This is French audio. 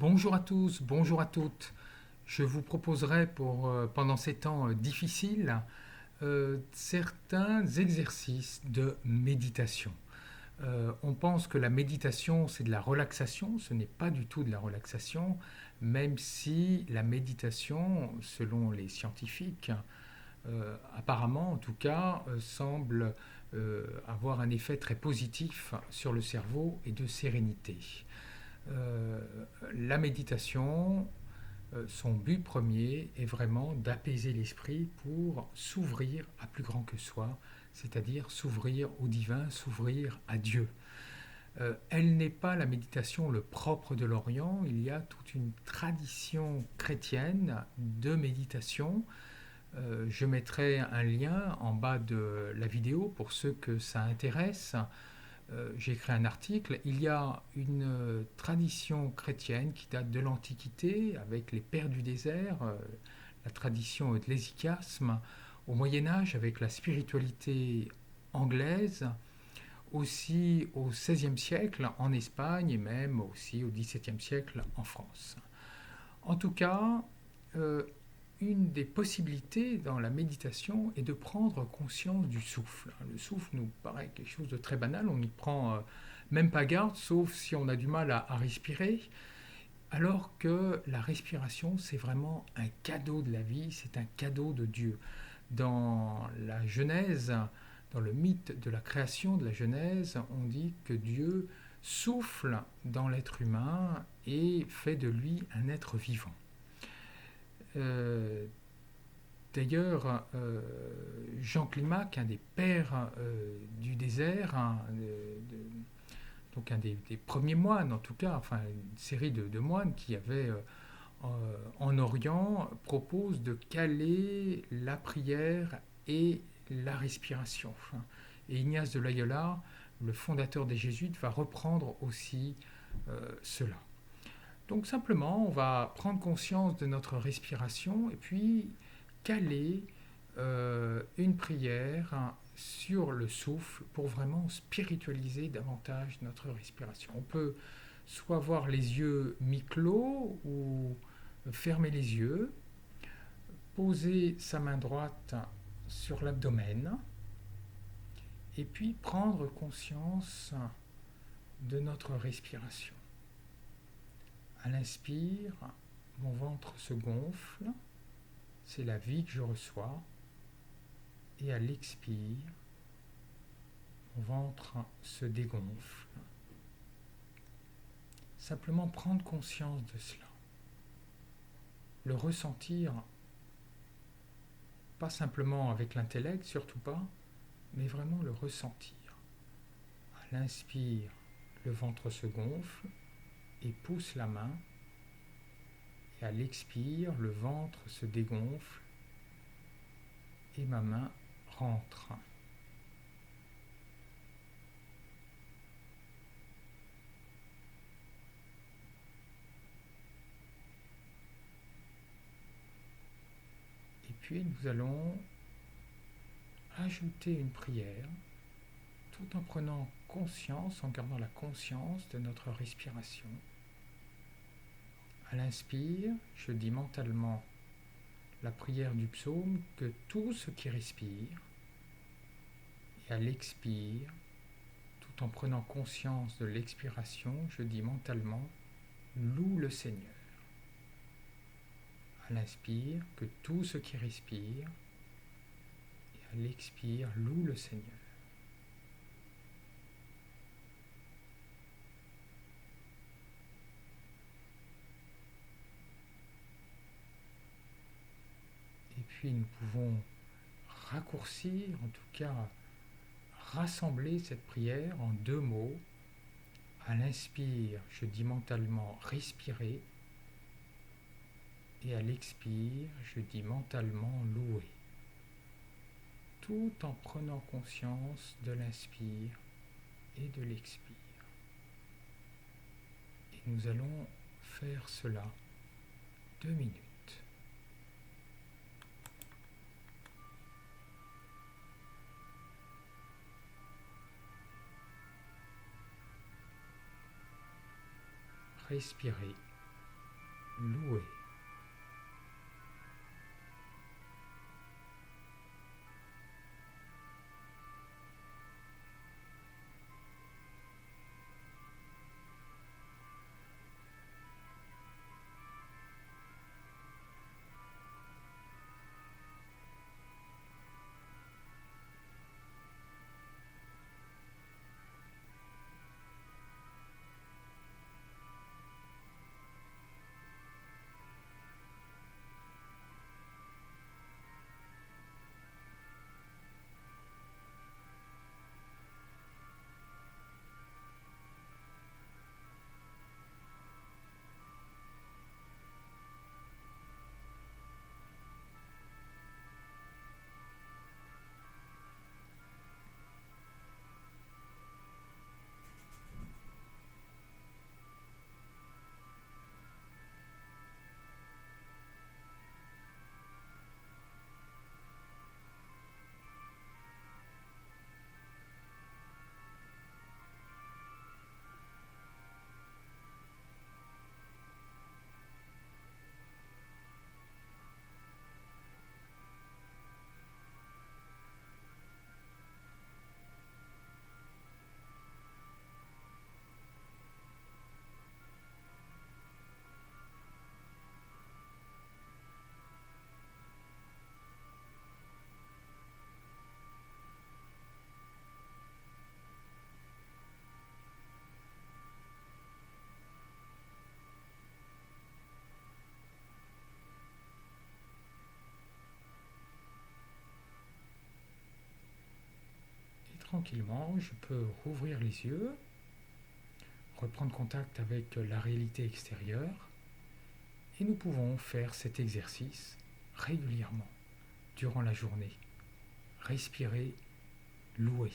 Bonjour à tous, bonjour à toutes. Je vous proposerai pendant ces temps difficiles certains exercices de méditation. On pense que la méditation, c'est de la relaxation. Ce n'est pas du tout de la relaxation, même si la méditation, selon les scientifiques, apparemment en tout cas, semble avoir un effet très positif sur le cerveau et de sérénité. Euh, la méditation, son but premier est vraiment d'apaiser l'esprit pour s'ouvrir à plus grand que soi, c'est-à-dire s'ouvrir au divin, s'ouvrir à Dieu. Elle n'est pas la méditation le propre de l'Orient, il y a toute une tradition chrétienne de méditation. Je mettrai un lien en bas de la vidéo pour ceux que ça intéresse. J'ai écrit un article. Il y a une tradition chrétienne qui date de l'Antiquité avec les pères du désert, la tradition de l'hésychiasme, au Moyen Âge avec la spiritualité anglaise, aussi au XVIe siècle en Espagne et même aussi au XVIIe siècle en France. En tout cas, euh, une des possibilités dans la méditation est de prendre conscience du souffle. Le souffle nous paraît quelque chose de très banal, on n'y prend même pas garde, sauf si on a du mal à respirer, alors que la respiration, c'est vraiment un cadeau de la vie, c'est un cadeau de Dieu. Dans la Genèse, dans le mythe de la création de la Genèse, on dit que Dieu souffle dans l'être humain et fait de lui un être vivant. Euh, D'ailleurs, Jean Climac, un des pères du désert, donc un des premiers moines en tout cas, enfin une série de moines qui avaient en Orient, propose de caler la prière et la respiration. Enfin, et Ignace de Loyola, le fondateur des Jésuites, va reprendre aussi cela. Donc simplement, on va prendre conscience de notre respiration et puis caler une prière sur le souffle pour vraiment spiritualiser davantage notre respiration. On peut soit avoir les yeux mi-clos ou fermer les yeux, poser sa main droite sur l'abdomen et puis prendre conscience de notre respiration. À l'inspire, mon ventre se gonfle, c'est la vie que je reçois. Et à l'expire, mon ventre se dégonfle. Simplement prendre conscience de cela. Le ressentir, pas simplement avec l'intellect, surtout pas, mais vraiment le ressentir. À l'inspire, le ventre se gonfle et pousse la main. Et à l'expire, le ventre se dégonfle et ma main rentre. Et puis nous allons ajouter une prière tout en prenant conscience, en gardant la conscience de notre respiration. À l'inspire, je dis mentalement la prière du psaume que tout ce qui respire, et à l'expire, tout en prenant conscience de l'expiration, je dis mentalement loue le Seigneur. À l'inspire, que tout ce qui respire, et à l'expire, loue le Seigneur. Et puis nous pouvons raccourcir, en tout cas rassembler cette prière en deux mots. À l'inspire, je dis mentalement respirer. Et à l'expire, je dis mentalement louer. Tout en prenant conscience de l'inspire et de l'expire. Et nous allons faire cela 2 minutes. Respirez louer. Et tranquillement, je peux rouvrir les yeux, reprendre contact avec la réalité extérieure, et nous pouvons faire cet exercice régulièrement durant la journée. Respirer, louer.